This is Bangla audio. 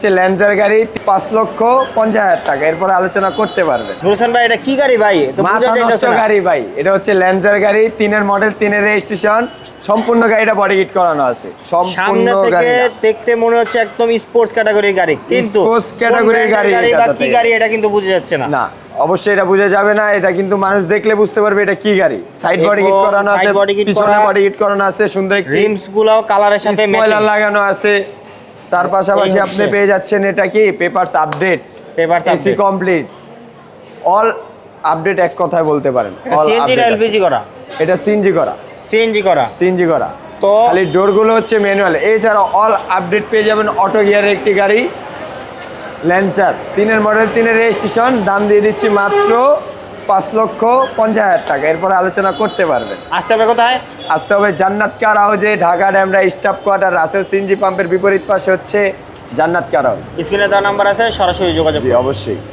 ল্যান্সার গাড়ি 5,50,000 টাকা, এরপর আলোচনা করতে পারবেন। নুরুসান ভাই এটা কি গাড়ি ভাই? তো বুঝা যাইতাছে না। গাড়ি ভাই, এটা হচ্ছে ল্যান্সার গাড়ি, 3-এর মডেল, 3-এর রেজিস্ট্রেশন, সম্পূর্ণ গাড়িটা বডি কিট করানো আছে। সম্পূর্ণ সামনে থেকে গাড়িটা দেখতে মনে হচ্ছে একদম স্পোর্টস ক্যাটাগরির গাড়ি, কিন্তু স্পোর্টস ক্যাটাগরির গাড়ি বা এটা কি গাড়ি এটা কিন্তু বুঝা যাচ্ছে না। না, অবশ্যই এটা বোঝা যাবে না। এটা কিন্তু মানুষ দেখলে বুঝতে পারবে এটা কি গাড়ি। সাইড বডি কিট করানো আছে, পিছনে বডি কিট করানো আছে, সুন্দর একটি রিমস গুলাও কালারের সাথে স্পয়লার লাগানো আছে। তার পাশাপাশি এই আপনি হচ্ছে। পেয়ে যাচ্ছেন এটা কি papers update, papers AC complete, all update এক কথায় বলতে পারেন। সিএনজি না এলপিজি করা? এটা সিএনজি করা। সিএনজি করা। সিএনজি করা, তো খালি ডোরগুলো হচ্ছে ম্যানুয়াল। এছাড়া অল আপডেট পেয়ে যাবেন অটো গিয়ারের একটি গাড়ি ল্যান্সার, 3-এর মডেল, 3-এর রেজিস্ট্রেশন। দাম দিয়ে দিচ্ছি মাত্র 5,50,000 টাকা, এরপর আলোচনা করতে পারবেন। আসতে হবে কোথায়? আসতে হবে জান্নাত কার হাউজে, Dhaka Demra staff quarter, Russell CNG পাম্পের বিপরীত পাশে হচ্ছে জান্নাত কার হাউস। স্ক্রিনে দেওয়া নাম্বার আছে, সরাসরি যোগাযোগ জি করুন। অবশ্যই।